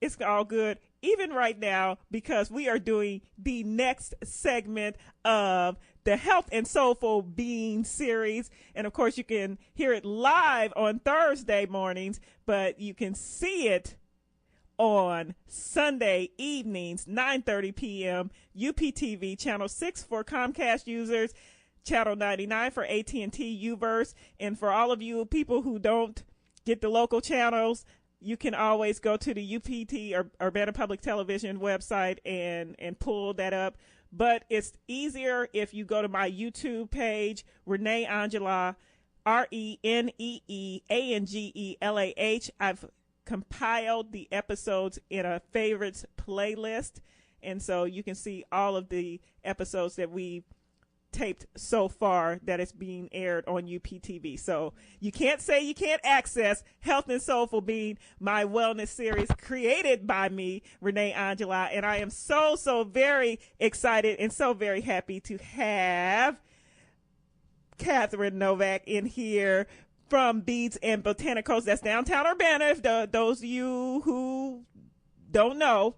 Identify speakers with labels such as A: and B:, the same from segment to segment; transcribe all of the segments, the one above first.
A: it's all good, even right now, because we are doing the next segment of the Health and Soulful Being series. And of course, you can hear it live on Thursday mornings, but you can see it on Sunday evenings, 9:30 p.m., UPTV, Channel 6 for Comcast users, Channel 99 for AT&T Uverse. And for all of you people who don't get the local channels, you can always go to the UPT or Urbana Public Television website and pull that up. But it's easier if you go to my YouTube page, Renee Angelah, ReneeAngelah. I've compiled the episodes in a favorites playlist, and so you can see all of the episodes that we taped so far that it's being aired on UPTV. So you can't say you can't access Health and Soulful Being, my wellness series created by me, Renee Angelah, and I am so very excited and so very happy to have Catherine Novak in here from Beads and Botanicals. That's downtown Urbana, if those of you who don't know.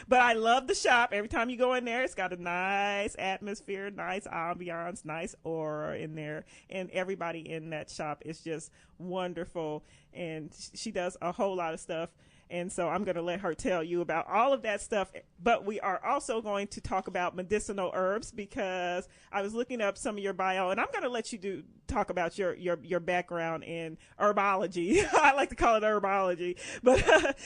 A: But I love the shop. Every time you go in there, it's got a nice atmosphere, nice ambiance, nice aura in there. And everybody in that shop is just wonderful. And she does a whole lot of stuff. And so I'm going to let her tell you about all of that stuff. But we are also going to talk about medicinal herbs, because I was looking up some of your bio, and I'm going to let you talk about your background in herbology. I like to call it herbology. But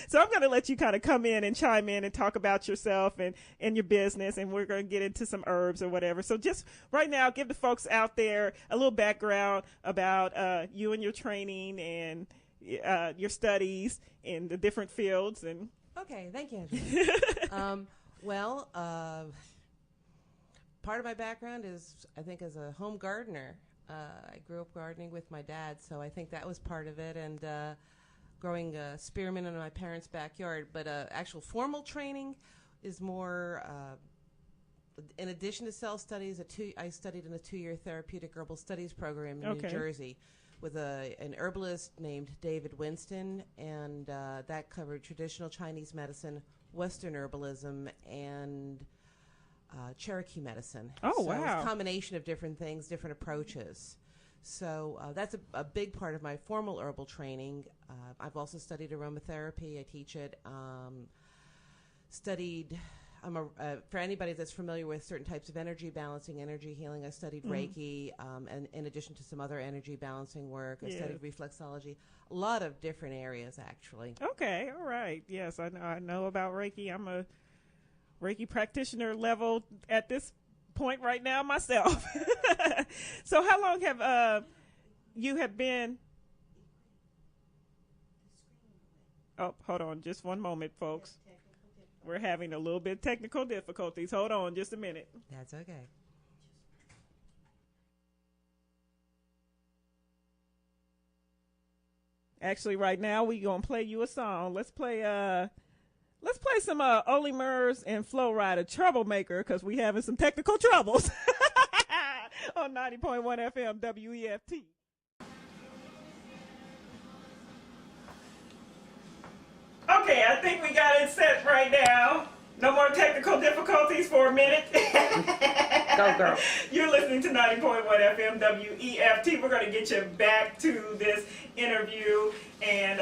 A: so I'm going to let you kind of come in and chime in and talk about yourself and your business, and we're going to get into some herbs or whatever. So just right now, give the folks out there a little background about you and your training and your studies in the different fields. And
B: okay, thank you, Angela. Part of my background is, I think, as a home gardener. I grew up gardening with my dad, so I think that was part of it, and growing spearmint in my parents' backyard. But actual formal training is more, in addition to cell studies, I studied in a 2-year therapeutic herbal studies program in New Jersey with an herbalist named David Winston, and that covered traditional Chinese medicine, Western herbalism, and Cherokee medicine.
A: Oh,
B: so
A: wow.
B: It was a combination of different things, different approaches. So that's a big part of my formal herbal training. I've also studied aromatherapy. I teach it. For anybody that's familiar with certain types of energy balancing, energy healing, I studied Reiki, and in addition to some other energy balancing work, I studied reflexology, a lot of different areas, actually.
A: Okay, all right. Yes, I know about Reiki. I'm a Reiki practitioner level at this point right now myself. So how long have you have been? Oh, hold on just one moment, folks. We're having a little bit of technical difficulties. Hold on just a minute.
B: That's okay.
A: Actually, right now we're going to play you a song. Let's play some Oli Murs and Flo Rida, Troublemaker, because we having some technical troubles on 90.1 FM WEFT. Okay, I think we got it set right now. No more technical difficulties for a minute.
B: Go, girl.
A: You're listening to 90.1 FM WEFT. We're going to get you back to this interview. And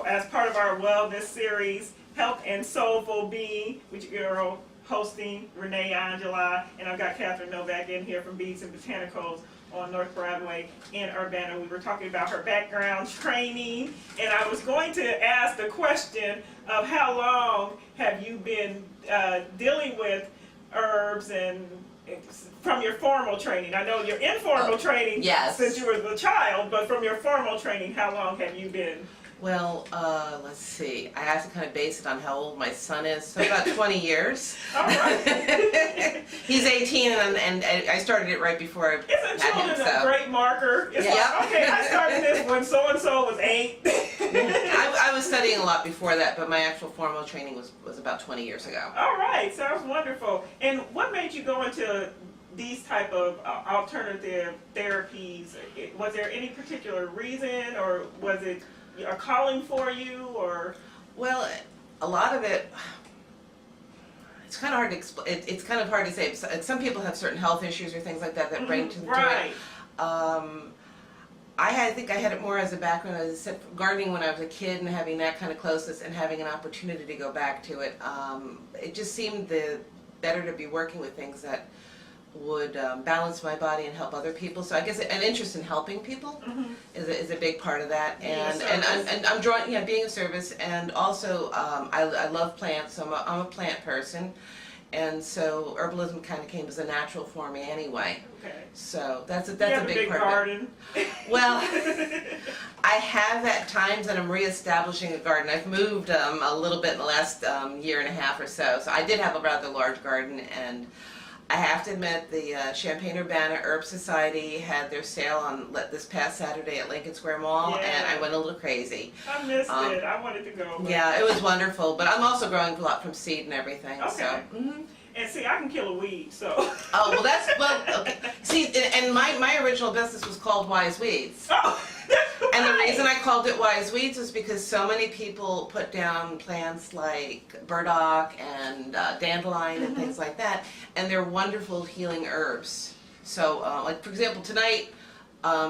A: as part of our wellness series, Health and Soulful Being, which you're hosting, Renee Angelah. And I've got Catherine Novak in here from Beads and Botanicals on North Broadway in Urbana. We were talking about her background training, and I was going to ask the question of how long have you been dealing with herbs and from your formal training. I know your informal training since you were a child, but from your formal training, how long have you been?
C: Well, let's see. I have to kind of base it on how old my son is. So about 20 years.
A: All right.
C: He's 18, and I started it right before I
A: Isn't
C: had him.
A: children a great marker? It's like, okay, I started this when so-and-so was 8.
C: I was studying a lot before that, but my actual formal training was about 20 years ago.
A: All right. Sounds wonderful. And what made you go into these type of alternative therapies? Was there any particular reason, or was it a calling for you, or?
C: Well, a lot of it, it's kind of hard to explain. It's kind of hard to say. Some people have certain health issues or things like that that bring to
A: right.
C: it. I think I had it more as a background, as I said, gardening when I was a kid and having that kind of closeness and having an opportunity to go back to it. It just seemed better to be working with things that would balance my body and help other people. So I guess an interest in helping people is a big part of that. And I'm drawn, being of service, and also I love plants. So I'm a plant person. And so herbalism kind of came as a natural for me anyway.
A: Okay.
C: So that's a
A: big
C: part
A: garden.
C: of it. Well, I have at times, and I'm reestablishing a garden. I've moved a little bit in the last year and a half or so. So I did have a rather large garden, and I have to admit the Champaign-Urbana Herb Society had their sale on this past Saturday at Lincoln Square Mall, and I went a little crazy.
A: I missed it. I wanted to go.
C: Yeah, it was wonderful, but I'm also growing a lot from seed and everything.
A: Okay.
C: So,
A: And see, I can kill a weed, so.
C: Oh, well, okay. See, and my original business was called Wise Weeds.
A: Oh,
C: and the reason I called it Wise Weeds was because so many people put down plants like burdock and dandelion and things like that, and they're wonderful healing herbs. So, like for example, tonight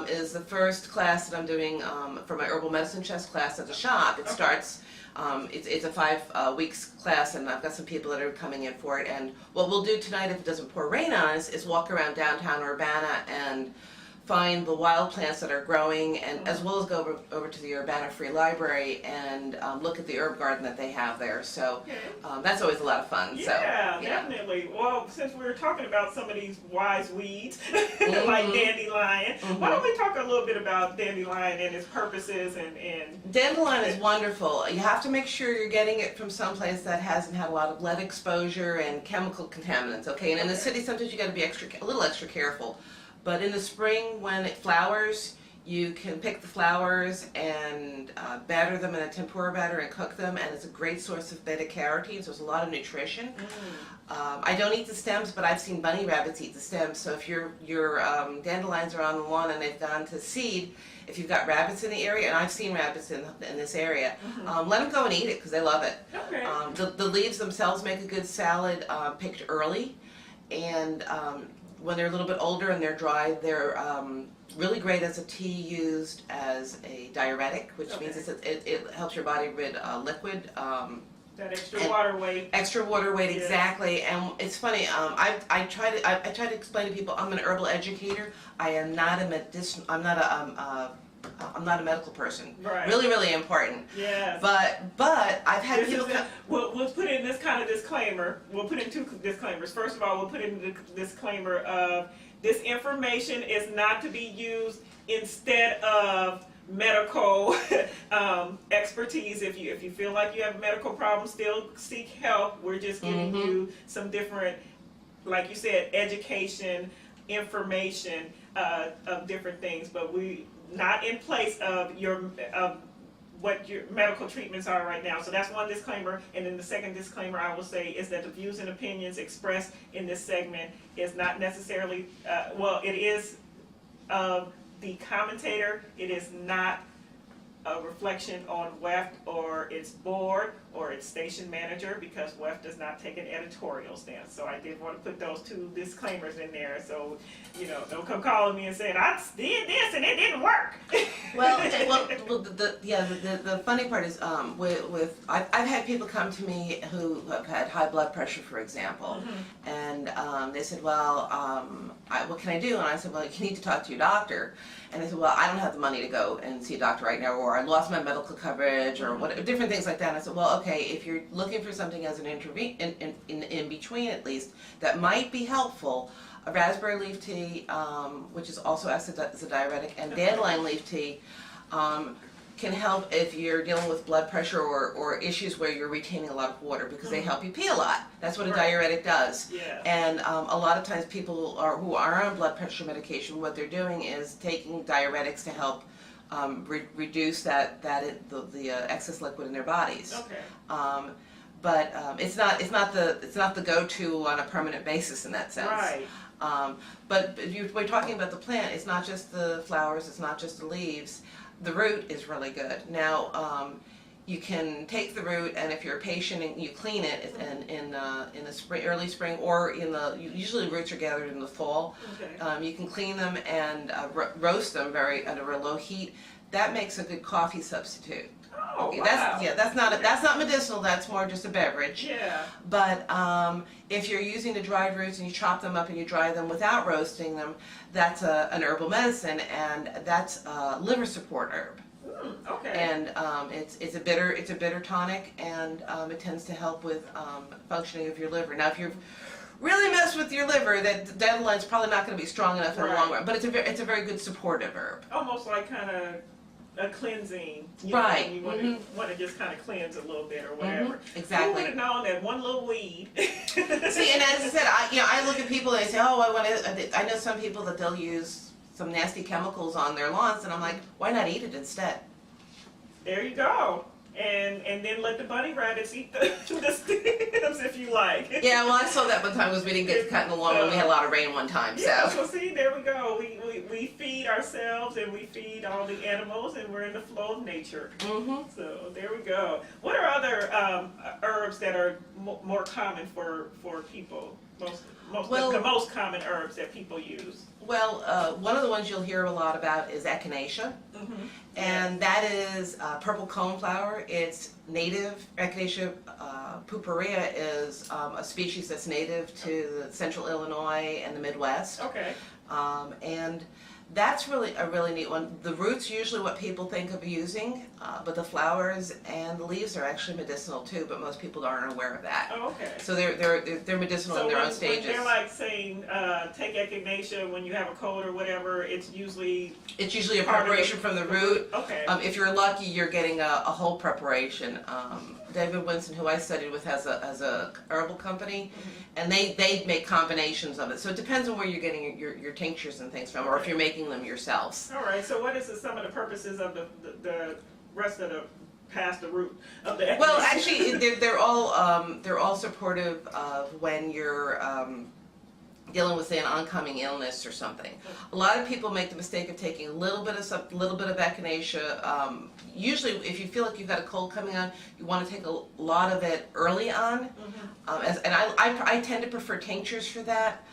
C: is the first class that I'm doing for my herbal medicine chest class at the shop. It starts. It's a 5 weeks class, and I've got some people that are coming in for it. And what we'll do tonight, if it doesn't pour rain on us, is walk around downtown Urbana and find the wild plants that are growing, and as well as go over to the Urbana Free Library and look at the herb garden that they have there. So that's always a lot of fun.
A: Yeah,
C: so,
A: definitely. Well, since we were talking about some of these wise weeds, like dandelion, why don't we talk a little bit about dandelion and its purposes and
C: Dandelion is wonderful. You have to make sure you're getting it from someplace that hasn't had a lot of lead exposure and chemical contaminants. Okay, and in the city sometimes you got to be a little extra careful. But in the spring, when it flowers, you can pick the flowers and batter them in a tempura batter and cook them, and it's a great source of beta-carotene, so there's a lot of nutrition. I don't eat the stems, but I've seen bunny rabbits eat the stems, so if your dandelions are on the lawn and they've gone to seed, if you've got rabbits in the area, and I've seen rabbits in this area, let them go and eat it because they love it.
A: Okay.
C: The leaves themselves make a good salad picked early, and when they're a little bit older and they're dry, they're really great as a tea used as a diuretic, which means it helps your body rid liquid.
A: That extra water weight.
C: Extra water weight, exactly. And it's funny. I try to explain to people I'm an herbal educator. I am not a I'm not a medical person.
A: Right.
C: Really, really important.
A: Yes.
C: But I've had people.
A: We'll put in this kind of disclaimer. We'll put in 2 disclaimers. First of all, we'll put in the disclaimer of this information is not to be used instead of medical expertise. If you feel like you have a medical problem, still seek help. We're just giving you some different, like you said, education, information of different things, but we not in place of what your medical treatments are right now. So that's one disclaimer. And then the second disclaimer I will say is that the views and opinions expressed in this segment is not necessarily, it is the commentator. It is not a reflection on WEF or its board or its station manager, because WEF does not take an editorial stance. So I did want to put those 2 disclaimers in there. So, don't come calling me and saying, I did this and it didn't work.
C: The funny part is I've had people come to me who have had high blood pressure, for example, and they said, well, what can I do? And I said, well, you need to talk to your doctor. And they said, well, I don't have the money to go and see a doctor right now, or I lost my medical coverage, or different things like that. And I said, well, okay, if you're looking for something as an in between at least, that might be helpful, a raspberry leaf tea, which is also as a diuretic, and dandelion leaf tea can help if you're dealing with blood pressure or issues where you're retaining a lot of water, because they help you pee a lot. That's what a diuretic does.
A: Yeah.
C: And a lot of times people who are on blood pressure medication, what they're doing is taking diuretics to help reduce the excess liquid in their bodies.
A: Okay.
C: But it's not the go-to on a permanent basis in that sense.
A: Right.
C: But if we're talking about the plant, it's not just the flowers, it's not just the leaves. The root is really good. Now, you can take the root, and if you're patient and you clean it in the spring, early spring, or usually roots are gathered in the fall.
A: Okay.
C: You can clean them and roast them under a low heat. That makes a good coffee substitute.
A: Oh,
C: Okay,
A: wow.
C: that's not medicinal. That's more just a beverage.
A: Yeah.
C: But if you're using the dried roots and you chop them up and you dry them without roasting them, that's an herbal medicine, and that's a liver support herb.
A: Okay.
C: And it's a bitter tonic, and it tends to help with functioning of your liver. Now, if you've really messed with your liver, that dandelion is probably not going to be strong enough in the long run. But it's a very good supportive herb.
A: Almost like kind of a cleansing,
C: right?
A: You want to just kind of cleanse a little bit or whatever.
C: Exactly.
A: Who would have known that one little weed?
C: See, and as I said, I look at people and they say, oh, I know some people that they'll use some nasty chemicals on their lawns, and I'm like, why not eat it instead?
A: There you go. And then let the bunny rabbits eat the stems if you like.
C: Yeah, well, I saw that one time because we didn't get to cut in the lawn when we had a lot of rain one time.
A: Yeah, so see, there we go. We feed ourselves and we feed all the animals, and we're in the flow of nature.
C: Mm-hmm.
A: So there we go. What are other herbs that are more common for people? The most common herbs that people use.
C: Well, one of the ones you'll hear a lot about is echinacea, and that is purple coneflower. It's native. Echinacea purpurea is a species that's native to central Illinois and the Midwest.
A: Okay.
C: And that's really a really neat one. The roots usually what people think of using, but the flowers and the leaves are actually medicinal too. But most people aren't aware of that.
A: Oh, okay.
C: So they're medicinal in their own stages.
A: When they're like saying take echinacea when you have a cold or whatever, it's usually
C: a preparation from the root.
A: Okay.
C: If you're lucky, you're getting a whole preparation. David Winston, who I studied with, has a herbal company, and they make combinations of it. So it depends on where you're getting your tinctures and things from, or if you're making them yourselves.
A: All right. So what is some of the purposes of the rest of past the root of the echinacea?
C: Well, actually, they're all supportive of when you're dealing with, say, an oncoming illness or something. A lot of people make the mistake of taking a little bit of echinacea. Usually, if you feel like you've got a cold coming on, you want to take a lot of it early on. I tend to prefer tinctures for that.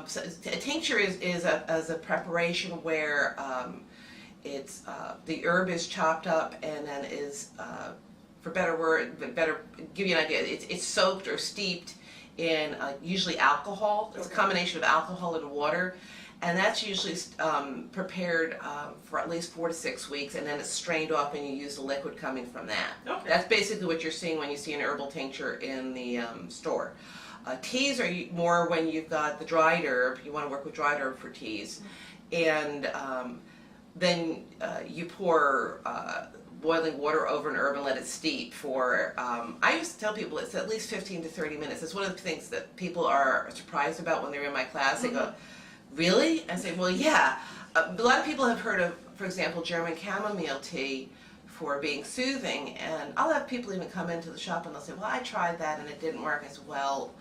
C: So a tincture is a preparation where it's the herb is chopped up and then is, for better give you an idea, it's soaked or steeped in usually alcohol. It's a combination of alcohol and water, and that's usually prepared for at least 4 to 6 weeks, and then it's strained off and you use the liquid coming from that.
A: Okay.
C: That's basically what you're seeing when you see an herbal tincture in the store. Teas are more when you've got the dried herb. You want to work with dried herb for teas, and then you pour boiling water over an herb and let it steep for, I used to tell people it's at least 15 to 30 minutes. It's one of the things that people are surprised about when they're in my class. They go, really? I say, well, yeah. A lot of people have heard of, for example, German chamomile tea for being soothing, and I'll have people even come into the shop and they'll say, well, I tried that and it didn't work. I said, well,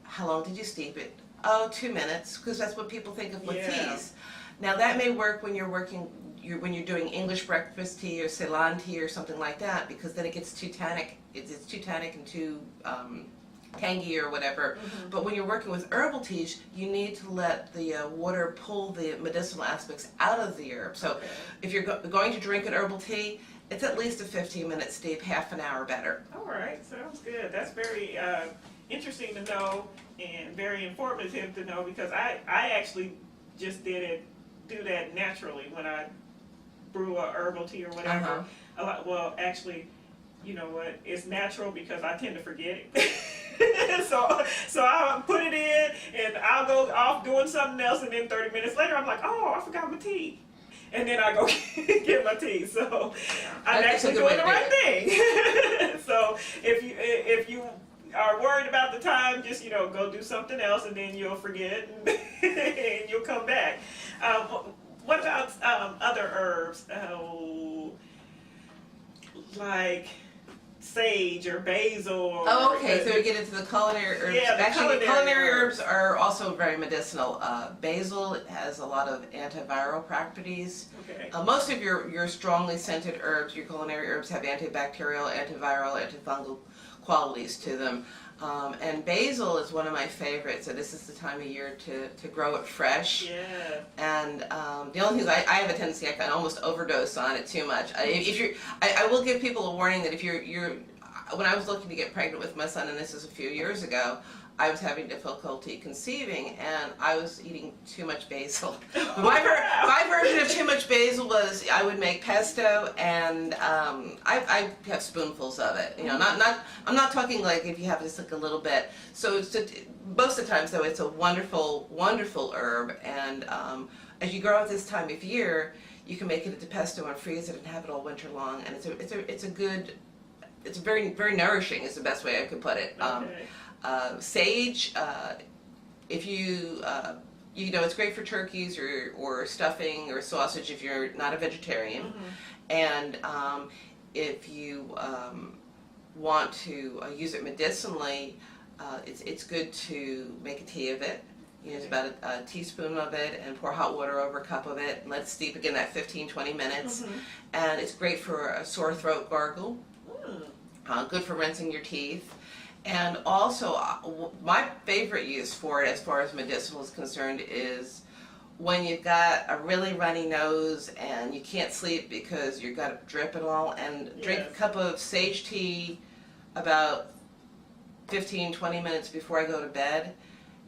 C: how long did you steep it? Oh, 2 minutes, because that's what people think of with teas. Now that may work when you're when you're doing English breakfast tea or Ceylon tea or something like that, because then it gets too tannic. It's too tannic and too tangy or whatever. But when you're working with herbal teas, you need to let the water pull the medicinal aspects out of the herb. So if you're going to drink an herbal tea, it's at least a 15-minute steep, half an hour better.
A: All right, sounds good. That's very interesting to know and very informative to know, because I actually just do that naturally when I brew a herbal tea or whatever. Well, actually, you know what? It's natural because I tend to forget it. so I'll put it in and I'll go off doing something else, and then 30 minutes later I'm like, oh, I forgot my tea. And then I go get my tea. So I'm actually doing the right thing. So if you are worried about the time, just go do something else, and then you'll forget and you'll come back. What about other herbs? Like sage or basil. Or
C: Oh, okay. So we get into the culinary herbs.
A: Yeah, the
C: Actually,
A: culinary
C: herbs are also very medicinal. Basil has a lot of antiviral properties.
A: Okay.
C: Most of your strongly scented herbs, your culinary herbs, have antibacterial, antiviral, antifungal qualities to them. And basil is one of my favorites. So this is the time of year to grow it fresh.
A: Yeah.
C: And the only thing is I have a tendency I can almost overdose on it too much. I will give people a warning that if you're when I was looking to get pregnant with my son, and this is a few years ago, I was having difficulty conceiving, and I was eating too much basil. My version of too much basil was I would make pesto, and I have spoonfuls of it. You know, I'm not talking like if you have just like a little bit. So most of the times, though, it's a wonderful, wonderful herb, and as you grow at this time of year, you can make it into pesto and freeze it and have it all winter long, and it's very, very nourishing. Is the best way I could put it.
A: Okay.
C: Sage, if you it's great for turkeys or stuffing or sausage if you're not a vegetarian.
A: Mm-hmm.
C: And if you want to use it medicinally, it's good to make a tea of it. Use about a teaspoon of it and pour hot water over a cup of it and let it steep again that 15-20 minutes.
A: Mm-hmm.
C: And it's great for a sore throat gargle. Good for rinsing your teeth. And also, my favorite use for it as far as medicinal is concerned is when you've got a really runny nose and you can't sleep because you've got a drip and all, and drink a cup of sage tea about 15-20 minutes before I go to bed,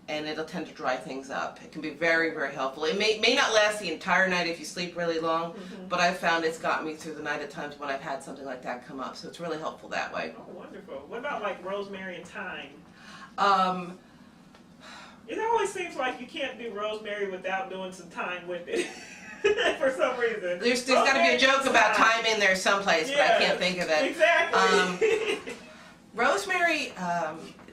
C: and it'll tend to dry things up. It can be very, very helpful. It may not last the entire night if you sleep really long, but I've found it's gotten me through the night at times when I've had something like that come up. So it's really helpful that way.
A: Oh, wonderful. What about like rosemary and thyme? It always seems like you can't do rosemary without doing some thyme with it. For some reason.
C: There's got to be a joke about thyme in there someplace, but I can't think of it.
A: Exactly.
C: Rosemary,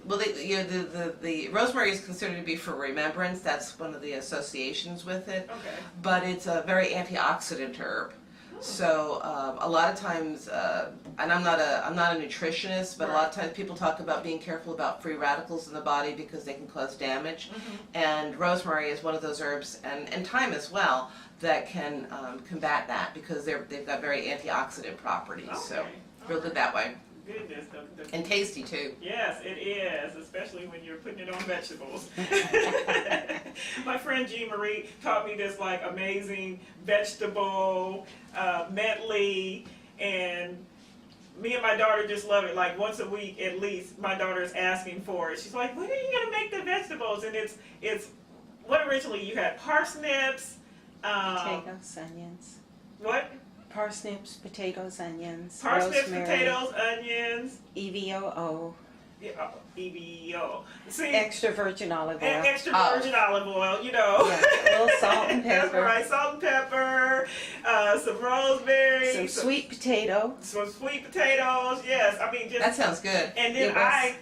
C: well, the rosemary is considered to be for remembrance. That's one of the associations with it.
A: Okay.
C: But it's a very antioxidant herb. So a lot of times, and I'm not a nutritionist, but a lot of times people talk about being careful about free radicals in the body because they can cause damage. And rosemary is one of those herbs, and thyme as well, that can combat that because they've got very antioxidant properties.
A: Okay.
C: So real good that way.
A: Goodness.
C: And tasty too.
A: Yes, it is, especially when you're putting it on vegetables. My friend Jean Marie taught me this like amazing vegetable medley, and me and my daughter just love it. Like once a week at least, my daughter is asking for it. She's like, "When are you gonna make the vegetables?" And it's what originally you had parsnips,
D: potatoes, onions.
A: What?
D: Parsnips, potatoes, onions.
A: Parsnips,
D: rosemary,
A: potatoes, onions.
D: EVOO.
A: Yeah, EVO. See,
D: Extra virgin olive oil.
A: extra virgin olive oil, you know.
D: Yeah, a little salt and
A: That's
D: pepper.
A: right, salt and pepper, some rosemary,
D: Some sweet potato.
A: some sweet potatoes. Yes, I mean just.
C: That sounds good.
A: And then I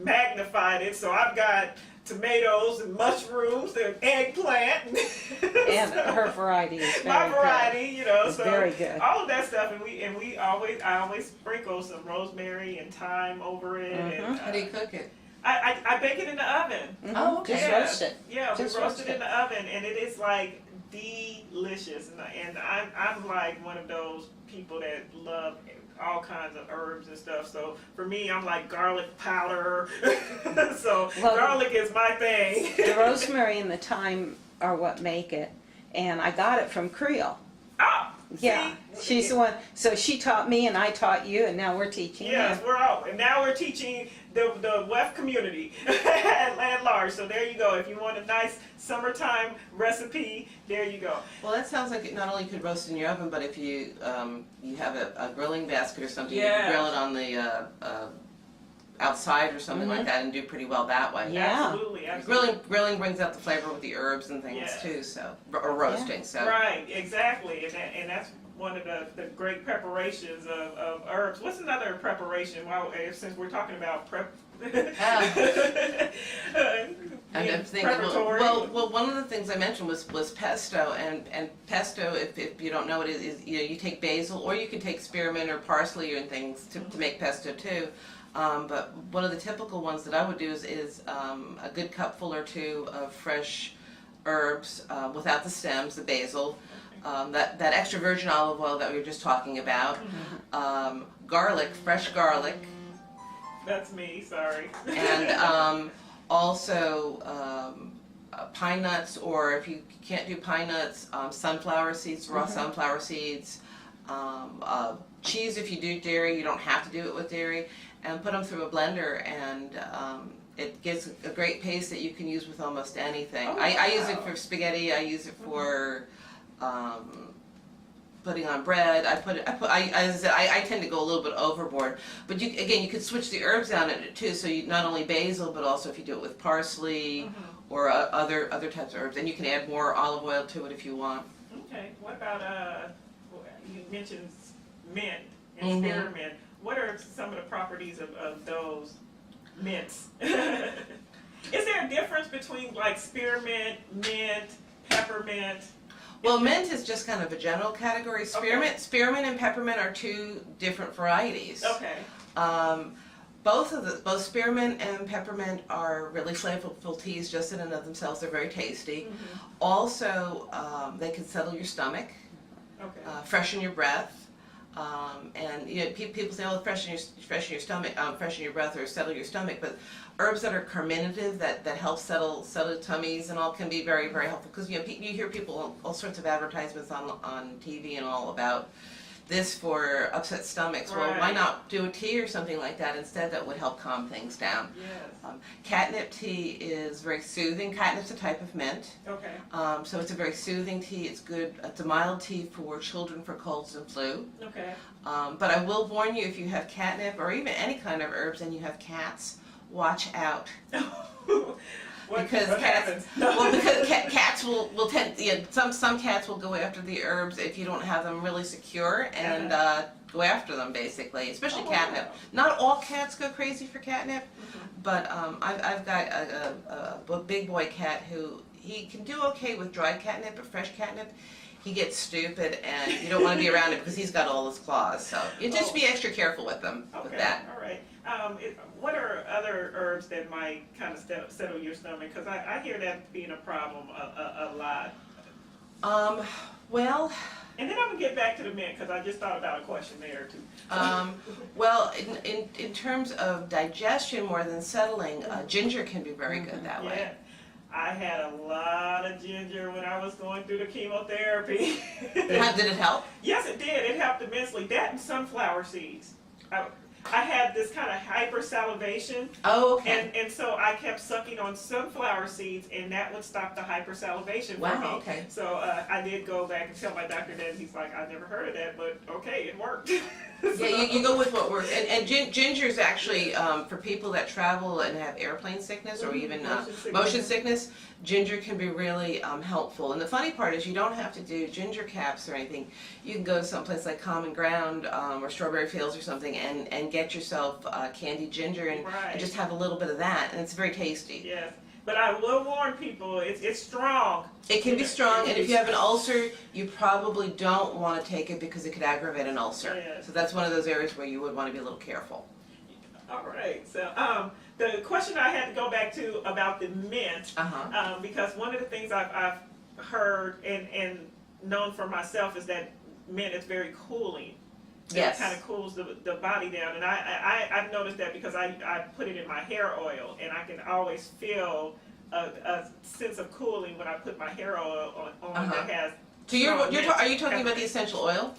A: magnified it, so I've got tomatoes and mushrooms and eggplant.
D: And her variety is very
A: My variety,
D: good.
A: you know,
D: It's
A: so
D: very good.
A: all of that stuff, and I always sprinkle some rosemary and thyme over it. And,
C: How do you cook it?
A: I bake it in the oven.
C: Oh, okay.
D: Just roast it.
A: Yeah,
D: Just
A: we roast
D: roast
A: it in
D: it.
A: the oven, and it is like delicious. And I'm like one of those people that love all kinds of herbs and stuff. So for me, I'm like garlic powder. So
D: Well,
A: garlic is my thing.
D: The rosemary and the thyme are what make it. And I got it from Creole.
A: Oh,
D: Yeah,
A: see?
D: she's the one. So she taught me, and I taught you, and now we're teaching
A: Yes,
D: them.
A: we're out, and now we're teaching the WEF community at large. So there you go. If you want a nice summertime recipe, there you go.
C: Well, that sounds like it not only could roast in your oven, but if you you have a grilling basket or something, you
A: Yeah.
C: can grill it on the outside or something like that and do pretty well that way.
D: Yeah.
A: Absolutely, absolutely.
C: Grilling brings out the flavor with the herbs and things
A: Yeah.
C: too. So or roasting. So
A: Right, exactly, and that's one of the great preparations of herbs. What's another preparation? Well, since we're talking about prep.
C: I'm
A: being
C: thinking,
A: preparatory.
C: well, one of the things I mentioned was pesto, and pesto, if you don't know what it is, you take basil, or you can take spearmint or parsley and things to make pesto too. But one of the typical ones that I would do is a good cupful or two of fresh herbs without the stems, the basil, that extra virgin olive oil that we were just talking about, garlic, fresh garlic.
A: That's me, sorry.
C: And also pine nuts, or if you can't do pine nuts, sunflower seeds, raw sunflower seeds, cheese if you do dairy. You don't have to do it with dairy, and put them through a blender, and it gives a great paste that you can use with almost anything.
A: Oh,
C: I use
A: wow.
C: it for spaghetti. I use it for putting on bread. As I said, I tend to go a little bit overboard, but you could switch the herbs down in it too. So you not only basil, but also if you do it with parsley or other types of herbs, and you can add more olive oil to it if you want.
A: Okay. What about you mentioned mint and spearmint. What are some of the properties of those mints? Is there a difference between like spearmint, mint, peppermint?
C: Well, mint is just kind of a general category. Spearmint and peppermint are two different varieties.
A: Okay.
C: Both spearmint and peppermint are really flavorful teas just in and of themselves. They're very tasty. Also, they can settle your stomach, freshen your breath. And people say, "Oh, freshen your stomach, freshen your breath, or settle your stomach." But herbs that are carminative, that help settle tummies and all, can be very, very helpful. Because you hear people, all sorts of advertisements on TV and all about this for upset stomachs.
A: Right.
C: Well, why not do a tea or something like that instead? That would help calm things down.
A: Yes.
C: Catnip tea is very soothing. Catnip's a type of mint.
A: Okay.
C: So it's a very soothing tea. It's good. It's a mild tea for children for colds and flu.
A: Okay.
C: But I will warn you, if you have catnip or even any kind of herbs and you have cats, watch out.
A: What
C: Because
A: happens?
C: cats will tend, some cats will go after the herbs if you don't have them really secure, and go after them basically, especially catnip.
A: Wow.
C: Not all cats go crazy for catnip, but I've got a big boy cat who, he can do okay with dried catnip, but fresh catnip, he gets stupid, and you don't want to be around him because he's got all his claws. So you just be extra careful with them.
A: Okay.
C: With that.
A: All right. What are other herbs that might kind of settle your stomach? Because I hear that being a problem a lot.
C: Well.
A: And then I'm gonna get back to the mint because I just thought about a question there too.
C: Well, in terms of digestion more than settling, ginger can be very good that way.
A: Yeah. I had a lot of ginger when I was going through the chemotherapy.
C: Did it help?
A: Yes, it did. It helped immensely. That and sunflower seeds. I had this kind of hypersalivation.
C: Oh, okay.
A: And so I kept sucking on sunflower seeds, and that would stop the hypersalivation for me.
C: Wow, okay.
A: So I did go back and tell my doctor that, and he's like, I've never heard of that, but okay, it worked.
C: Yeah, you go with what works. And ginger is actually, for people that travel and have airplane sickness or even motion sickness, ginger can be really helpful. And the funny part is you don't have to do ginger caps or anything. You can go to someplace like Common Ground or Strawberry Fields or something and get yourself candied ginger and just have a little bit of that, and it's very tasty.
A: Yes. But I will warn people, it's strong.
C: It can be strong, and if you have an ulcer, you probably don't want to take it because it could aggravate an ulcer.
A: Yes.
C: So that's one of those areas where you would want to be a little careful.
A: All right. So the question I had to go back to about the mint, because one of the things I've heard and known for myself is that mint is very cooling.
C: Yes.
A: It kind of cools the body down, and I've noticed that because I put it in my hair oil, and I can always feel a sense of cooling when I put my hair oil on that has.
C: So are you talking about the essential oil?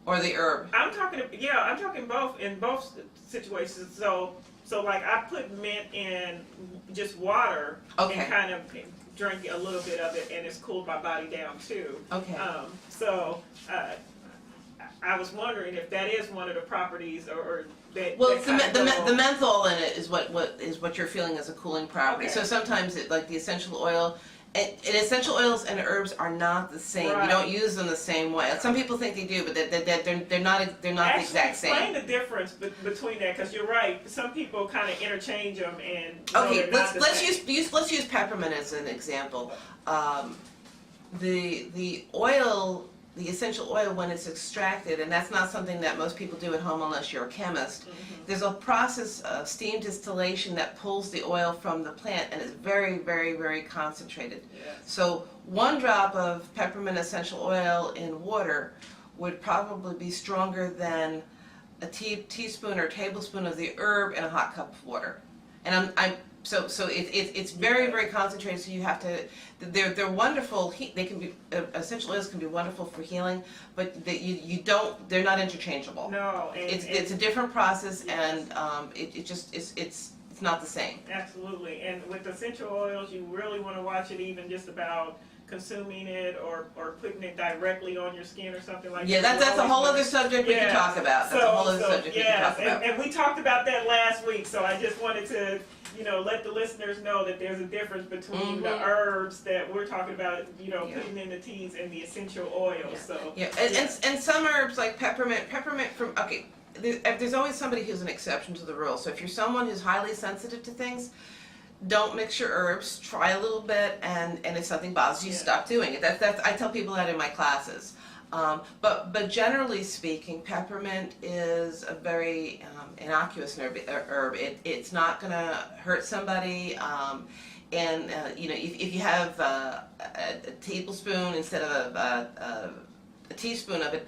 C: Or the herb?
A: I'm talking both in both situations. So like I put mint in just water and kind of drink a little bit of it, and it's cooled my body down too.
C: Okay.
A: I was wondering if that is one of the properties, or that.
C: Well,
A: that
C: the menthol in it is what you're feeling as a cooling property.
A: Okay.
C: So sometimes like the essential oil And essential oils and herbs are not the same.
A: Right.
C: You don't use them the same way. Some people think they do, but they're not. They're not
A: Actually,
C: the exact same.
A: explain the difference between that, because you're right. Some people kind of interchange them, and
C: Okay,
A: they're not the
C: let's
A: same.
C: use peppermint as an example. The oil, the essential oil, when it's extracted, and that's not something that most people do at home unless you're a chemist. There's a process of steam distillation that pulls the oil from the plant, and it's very, very, very concentrated.
A: Yes.
C: So 1 drop of peppermint essential oil in water would probably be stronger than a teaspoon or tablespoon of the herb in a hot cup of water. And it's very, very concentrated. So you have to. They're wonderful. They can be essential oils can be wonderful for healing, but you don't. They're not interchangeable.
A: No,
C: It's a different process, and it's not the same.
A: Absolutely. And with essential oils, you really want to watch it even just about consuming it or putting it directly on your skin or something like that.
C: Yeah, that's a whole other subject we can talk about. That's a whole other subject we can talk about.
A: And we talked about that last week, so I just wanted to, let the listeners know that there's a difference between the herbs that we're talking about, putting in the teas, and the essential oils. So
C: and some herbs like peppermint from there's always somebody who's an exception to the rule. So if you're someone who's highly sensitive to things, don't mix your herbs. Try a little bit, and if something bothers you, stop doing it. That's I tell people that in my classes. But generally speaking, peppermint is a very innocuous herb. It's not going to hurt somebody. If you have a tablespoon instead of a teaspoon of it,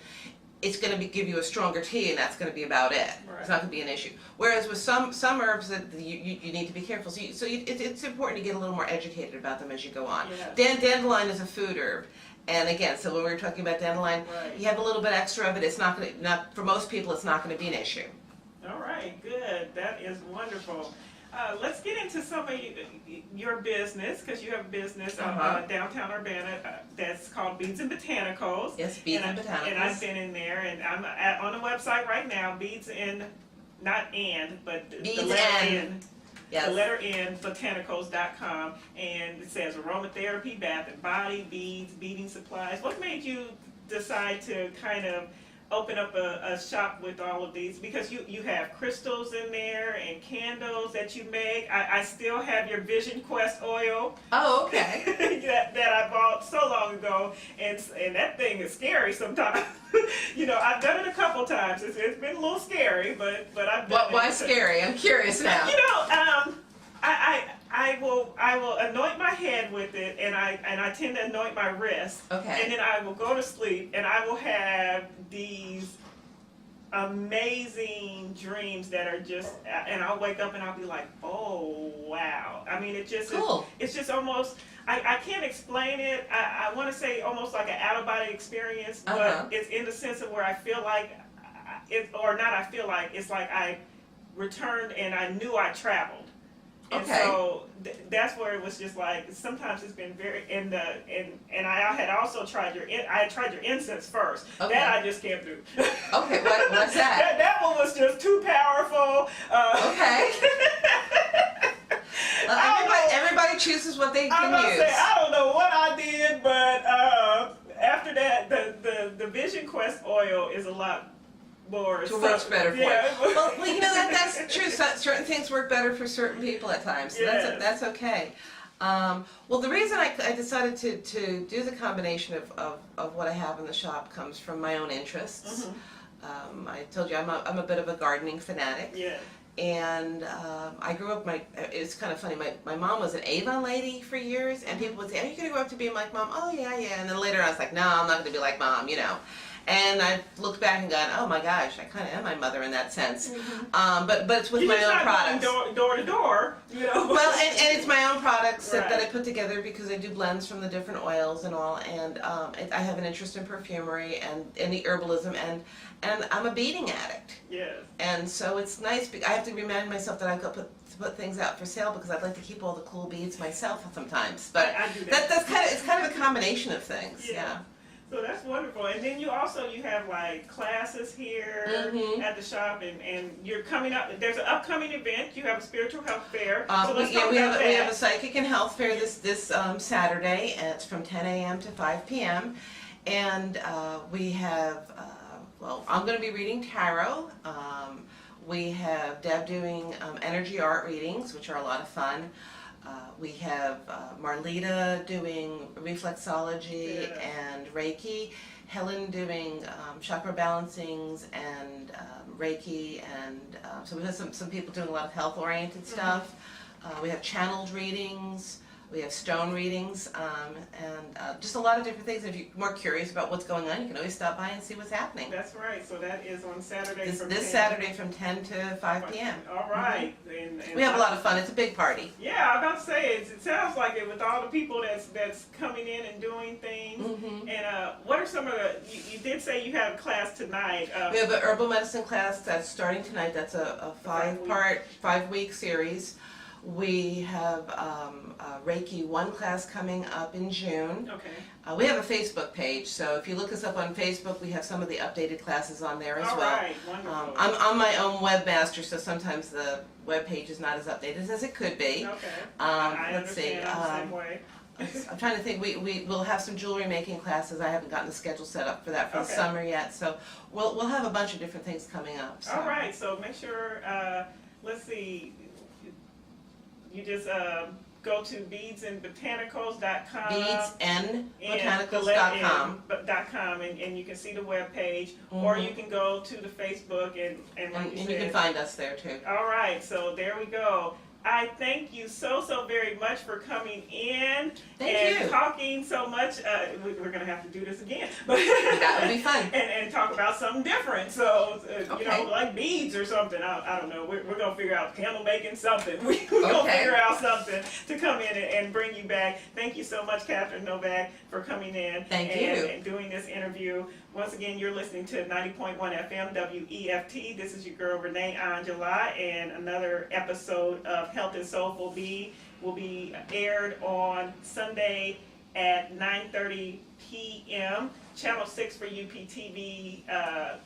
C: it's going to give you a stronger tea, and that's going to be about it.
A: Right.
C: It's not going to be an issue. Whereas with some herbs that you need to be careful. It's important to get a little more educated about them as you go on.
A: Yeah.
C: Dandelion is a food herb. And again, so when we were talking about dandelion, you have a little bit extra of it. It's not going to, for most people, it's not going to be an issue.
A: All right, good. That is wonderful. Let's get into some of your business, because you have a business downtown Urbana that's called Beads and Botanicals.
C: Yes, Beads and Botanicals.
A: And I've been in there, and I'm on the website right now, Beads and, not and, but
C: Beads
A: the letter
C: and.
A: N.
C: Yes.
A: The letter N, botanicals.com, and it says aromatherapy, bath and body, beads, beading supplies. What made you decide to kind of open up a shop with all of these? Because you have crystals in there and candles that you make. I still have your Vision Quest oil.
C: Oh, okay.
A: that I bought so long ago, and that thing is scary sometimes. I've done it a couple times. It's been a little scary, but I've done it.
C: Why scary? I'm curious now.
A: I will anoint my head with it, and I tend to anoint my wrist.
C: Okay.
A: And then I will go to sleep, and I will have these amazing dreams that are just, and I'll wake up and I'll be like, oh wow. I mean, it just
C: cool.
A: It's just almost, I can't explain it. I want to say almost like an out of body experience, but it's in the sense of where I feel like it's like I returned and I knew I traveled. And so that's where it was just like, sometimes it's been very, and I had also tried your incense first.
C: Okay.
A: That I just can't do.
C: Okay, what's that?
A: that one was just too powerful.
C: Okay. Everybody chooses what they can use.
A: I don't know what I did, but after that, the Vision Quest oil is a lot more.
C: So works better for you.
A: Yeah.
C: Well, that's true. Certain things work better for certain people at times. So that's okay. Well, the reason I decided to do the combination of what I have in the shop comes from my own interests. I told you I'm a bit of a gardening fanatic.
A: Yeah.
C: And I grew up, it's kind of funny, my mom was an Avon lady for years, and people would say, are you going to grow up to be like Mom? Oh, yeah. And then later I was like, no, I'm not going to be like Mom, And I looked back and gone, oh my gosh, I kind of am my mother in that sense. But it's with my own products.
A: Door to door,
C: Well, and it's my own products that I put together because I do blends from the different oils and all. And I have an interest in perfumery and the herbalism, and I'm a beading addict.
A: Yes.
C: And so it's nice. I have to remind myself that I've got to put things out for sale because I'd like to keep all the cool beads myself sometimes. But
A: I do that.
C: it's kind of a combination of things. Yeah.
A: So that's wonderful. And then you have like classes here at the shop, and you're coming up. There's an upcoming event. You have a spiritual health fair. So let's talk
C: we
A: about that.
C: we have a psychic and health fair this Saturday, and it's from 10 a.m. to 5 p.m. And we have I'm going to be reading tarot. We have Deb doing energy art readings, which are a lot of fun. We have Marlita doing reflexology and Reiki, Helen doing chakra balancings and Reiki, and so we have some people doing a lot of health-oriented stuff. We have channeled readings. We have stone readings, and just a lot of different things. If you're more curious about what's going on, you can always stop by and see what's happening.
A: That's right. So that is on Saturday.
C: This Saturday from 10 to 5 p.m.
A: All right. And
C: we have a lot of fun. It's a big party.
A: Yeah, I was about to say it sounds like it with all the people that's coming in and doing things. And what are some of the? You did say you had a class tonight.
C: We have an herbal medicine class that's starting tonight. That's a 5-week series. We have Reiki 1 class coming up in June.
A: Okay.
C: We have a Facebook page, so if you look us up on Facebook, we have some of the updated classes on there as well.
A: All right, wonderful.
C: I'm my own webmaster, so sometimes the web page is not as updated as it could be.
A: Okay.
C: Let's see.
A: I'm the same way.
C: I'm trying to think. We will have some jewelry making classes. I haven't gotten the schedule set up for that for the summer yet, so we'll have a bunch of different things coming up. So.
A: All right, so make sure. Let's see. You just go to beadsandbotanicals.com. beadsandbotanicals.com. And you can see the web page, or you can go to the Facebook and
C: you can find us there too.
A: All right, so there we go. I thank you so very much for coming in and talking so much. We're going to have to do this again. But
C: that would be fun.
A: and talk about something different. So, you know, like beads or something. I don't know. We're going to figure out candle making something. We're going to figure out something to come in and bring you back. Thank you so much, Catherine Novak, for coming in and doing this interview. Once again, you're listening to 90.1 FM WEFT. This is your girl, Renee Angela, and another episode of Health and Soulful Bee will be aired on Sunday at 9:30 p.m. Channel 6 for UPTV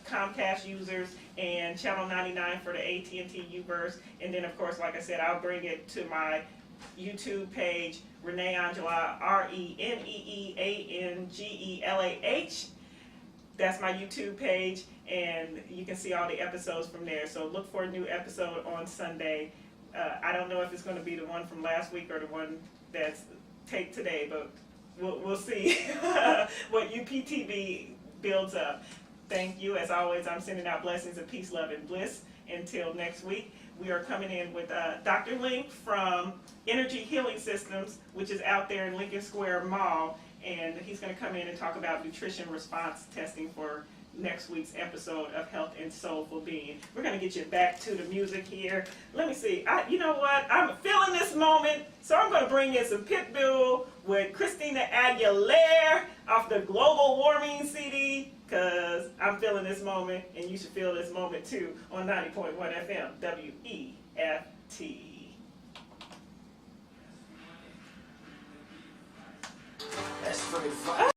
A: Comcast users, and Channel 99 for the AT&T Uverse. And then, of course, like I said, I'll bring it to my YouTube page, Renee Angela, ReneeAngelah. That's my YouTube page, and you can see all the episodes from there. So look for a new episode on Sunday. I don't know if it's going to be the one from last week or the one that's taped today, but we'll see what UPTV builds up. Thank you. As always, I'm sending out blessings of peace, love, and bliss. Until next week, we are coming in with Dr. Link from Energy Healing Systems, which is out there in Lincoln Square Mall. And he's going to come in and talk about nutrition response testing for next week's episode of Health and Soulful Being. We're going to get you back to the music here. Let me see. You know what? I'm feeling this moment, so I'm going to bring in some Pitbull with Christina Aguilera off the Global Warming CD, because I'm feeling this moment, and you should feel this moment too, on 90.1 FM WEFT.
E: That's pretty fun.